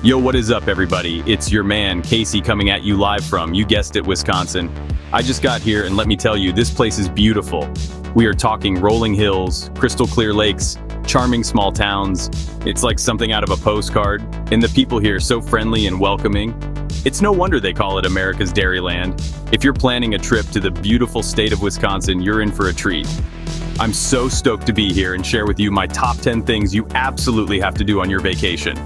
Yo, what is up, everybody? It's your man, Casey, coming at you live from, you guessed it, Wisconsin. I just got here, and let me tell you, this place is beautiful. We are talking rolling hills, crystal clear lakes, charming small towns. It's like something out of a postcard, and the people here are so friendly and welcoming. It's no wonder they call it America's Dairyland. If you're planning a trip to the beautiful state of Wisconsin, you're in for a treat. I'm so stoked to be here and share with you my top 10 things you absolutely have to do on your vacation.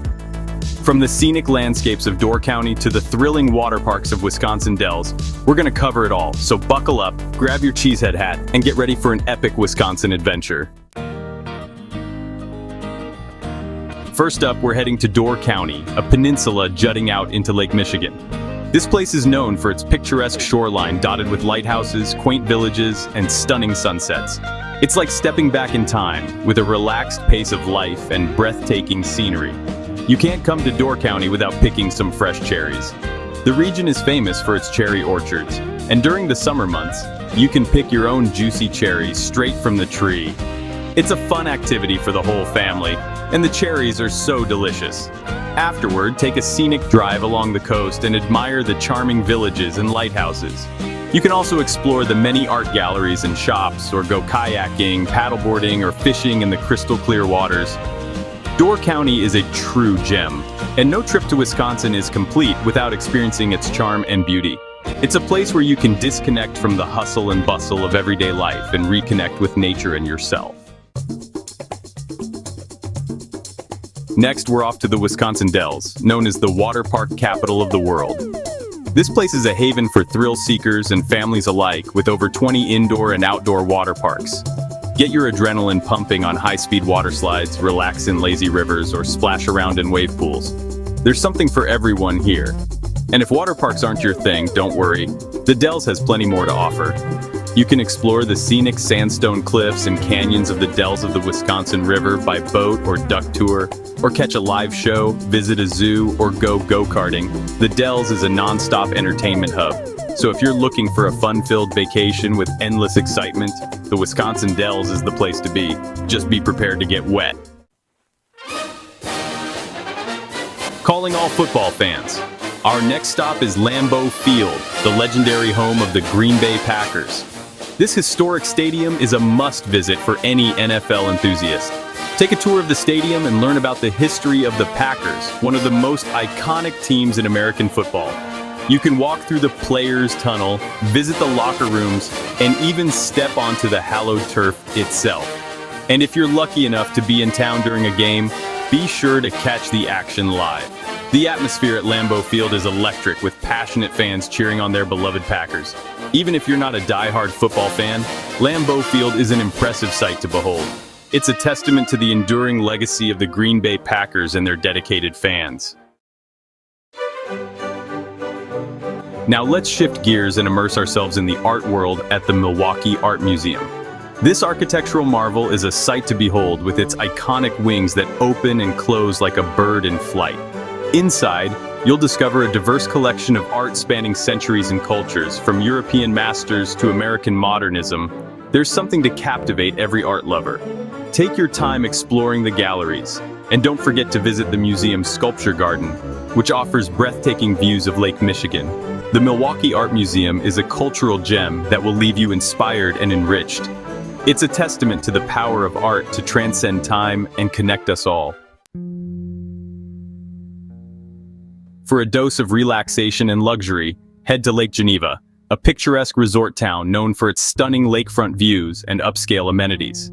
From the scenic landscapes of Door County to the thrilling water parks of Wisconsin Dells, we're gonna cover it all, so buckle up, grab your cheesehead hat, and get ready for an epic Wisconsin adventure. First up, we're heading to Door County, a peninsula jutting out into Lake Michigan. This place is known for its picturesque shoreline dotted with lighthouses, quaint villages, and stunning sunsets. It's like stepping back in time, with a relaxed pace of life and breathtaking scenery. You can't come to Door County without picking some fresh cherries. The region is famous for its cherry orchards, and during the summer months, you can pick your own juicy cherries straight from the tree. It's a fun activity for the whole family, and the cherries are so delicious. Afterward, take a scenic drive along the coast and admire the charming villages and lighthouses. You can also explore the many art galleries and shops, or go kayaking, paddleboarding, or fishing in the crystal clear waters. Door County is a true gem, and no trip to Wisconsin is complete without experiencing its charm and beauty. It's a place where you can disconnect from the hustle and bustle of everyday life and reconnect with nature and yourself. Next, we're off to the Wisconsin Dells, known as the water park capital of the world. This place is a haven for thrill seekers and families alike, with over 20 indoor and outdoor water parks. Get your adrenaline pumping on high-speed water slides, relax in lazy rivers, or splash around in wave pools. There's something for everyone here. And if water parks aren't your thing, don't worry. The Dells has plenty more to offer. You can explore the scenic sandstone cliffs and canyons of the Dells of the Wisconsin River by boat or duck tour, or catch a live show, visit a zoo, or go go-karting. The Dells is a non-stop entertainment hub. So if you're looking for a fun-filled vacation with endless excitement, the Wisconsin Dells is the place to be. Just be prepared to get wet. Calling all football fans. Our next stop is Lambeau Field, the legendary home of the Green Bay Packers. This historic stadium is a must-visit for any NFL enthusiast. Take a tour of the stadium and learn about the history of the Packers, one of the most iconic teams in American football. You can walk through the players' tunnel, visit the locker rooms, and even step onto the hallowed turf itself. And if you're lucky enough to be in town during a game, be sure to catch the action live. The atmosphere at Lambeau Field is electric, with passionate fans cheering on their beloved Packers. Even if you're not a die-hard football fan, Lambeau Field is an impressive sight to behold. It's a testament to the enduring legacy of the Green Bay Packers and their dedicated fans. Now let's shift gears and immerse ourselves in the art world at the Milwaukee Art Museum. This architectural marvel is a sight to behold, with its iconic wings that open and close like a bird in flight. Inside, you'll discover a diverse collection of art spanning centuries and cultures, from European masters to American modernism. There's something to captivate every art lover. Take your time exploring the galleries, and don't forget to visit the museum's sculpture garden, which offers breathtaking views of Lake Michigan. The Milwaukee Art Museum is a cultural gem that will leave you inspired and enriched. It's a testament to the power of art to transcend time and connect us all. For a dose of relaxation and luxury, head to Lake Geneva, a picturesque resort town known for its stunning lakefront views and upscale amenities.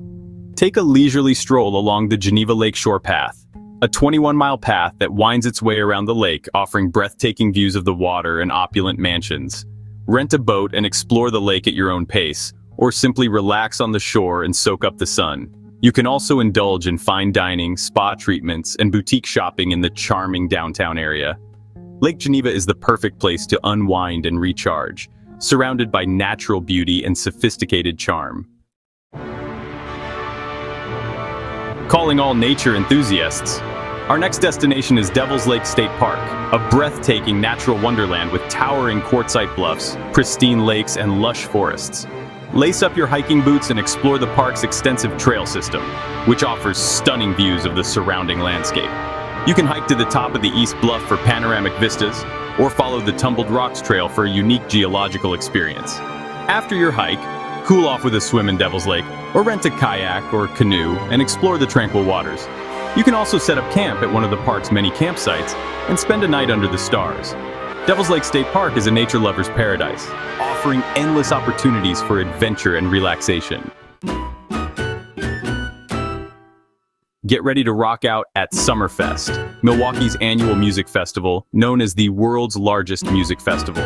Take a leisurely stroll along the Geneva Lakeshore Path, a 21-mile path that winds its way around the lake, offering breathtaking views of the water and opulent mansions. Rent a boat and explore the lake at your own pace, or simply relax on the shore and soak up the sun. You can also indulge in fine dining, spa treatments, and boutique shopping in the charming downtown area. Lake Geneva is the perfect place to unwind and recharge, surrounded by natural beauty and sophisticated charm. Calling all nature enthusiasts. Our next destination is Devil's Lake State Park, a breathtaking natural wonderland with towering quartzite bluffs, pristine lakes, and lush forests. Lace up your hiking boots and explore the park's extensive trail system, which offers stunning views of the surrounding landscape. You can hike to the top of the East Bluff for panoramic vistas, or follow the Tumbled Rocks Trail for a unique geological experience. After your hike, cool off with a swim in Devil's Lake, or rent a kayak or canoe and explore the tranquil waters. You can also set up camp at one of the park's many campsites and spend a night under the stars. Devil's Lake State Park is a nature lover's paradise, offering endless opportunities for adventure and relaxation. Get ready to rock out at Summerfest, Milwaukee's annual music festival, known as the world's largest music festival.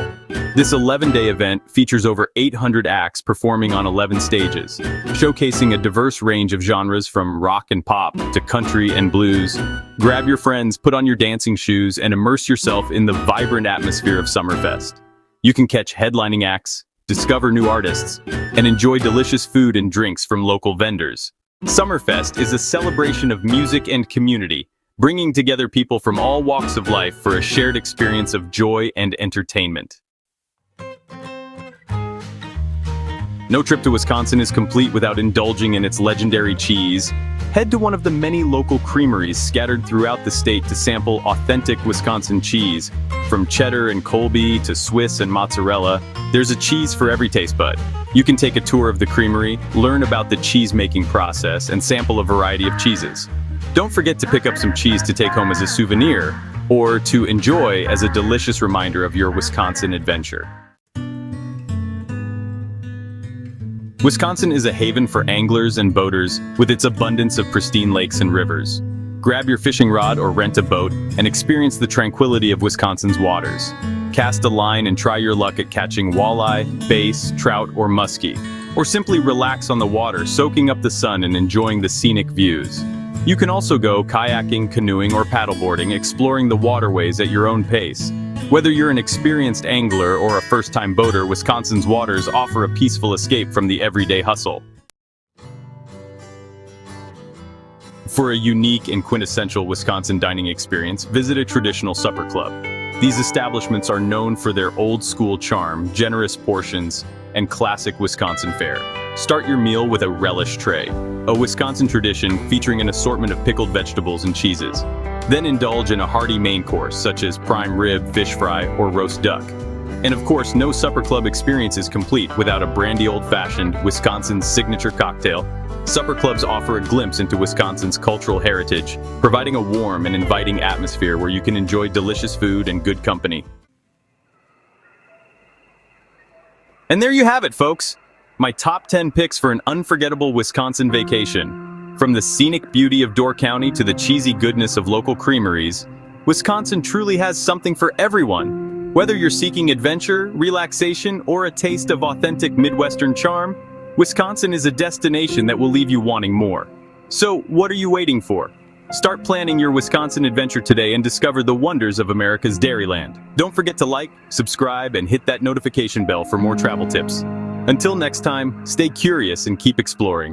This 11-day event features over 800 acts performing on 11 stages, showcasing a diverse range of genres from rock and pop to country and blues. Grab your friends, put on your dancing shoes, and immerse yourself in the vibrant atmosphere of Summerfest. You can catch headlining acts, discover new artists, and enjoy delicious food and drinks from local vendors. Summerfest is a celebration of music and community, bringing together people from all walks of life for a shared experience of joy and entertainment. No trip to Wisconsin is complete without indulging in its legendary cheese. Head to one of the many local creameries scattered throughout the state to sample authentic Wisconsin cheese. From cheddar and Colby to Swiss and mozzarella, there's a cheese for every taste bud. You can take a tour of the creamery, learn about the cheese-making process, and sample a variety of cheeses. Don't forget to pick up some cheese to take home as a souvenir, or to enjoy as a delicious reminder of your Wisconsin adventure. Wisconsin is a haven for anglers and boaters with its abundance of pristine lakes and rivers. Grab your fishing rod or rent a boat and experience the tranquility of Wisconsin's waters. Cast a line and try your luck at catching walleye, bass, trout, or muskie. Or simply relax on the water, soaking up the sun and enjoying the scenic views. You can also go kayaking, canoeing, or paddleboarding, exploring the waterways at your own pace. Whether you're an experienced angler or a first-time boater, Wisconsin's waters offer a peaceful escape from the everyday hustle. For a unique and quintessential Wisconsin dining experience, visit a traditional supper club. These establishments are known for their old-school charm, generous portions, and classic Wisconsin fare. Start your meal with a relish tray, a Wisconsin tradition featuring an assortment of pickled vegetables and cheeses. Then indulge in a hearty main course, such as prime rib, fish fry, or roast duck. And of course, no supper club experience is complete without a brandy old-fashioned, Wisconsin's signature cocktail. Supper clubs offer a glimpse into Wisconsin's cultural heritage, providing a warm and inviting atmosphere where you can enjoy delicious food and good company. And there you have it, folks! My top 10 picks for an unforgettable Wisconsin vacation. From the scenic beauty of Door County to the cheesy goodness of local creameries, Wisconsin truly has something for everyone. Whether you're seeking adventure, relaxation, or a taste of authentic Midwestern charm, Wisconsin is a destination that will leave you wanting more. So, what are you waiting for? Start planning your Wisconsin adventure today and discover the wonders of America's Dairyland. Don't forget to like, subscribe, and hit that notification bell for more travel tips. Until next time, stay curious and keep exploring.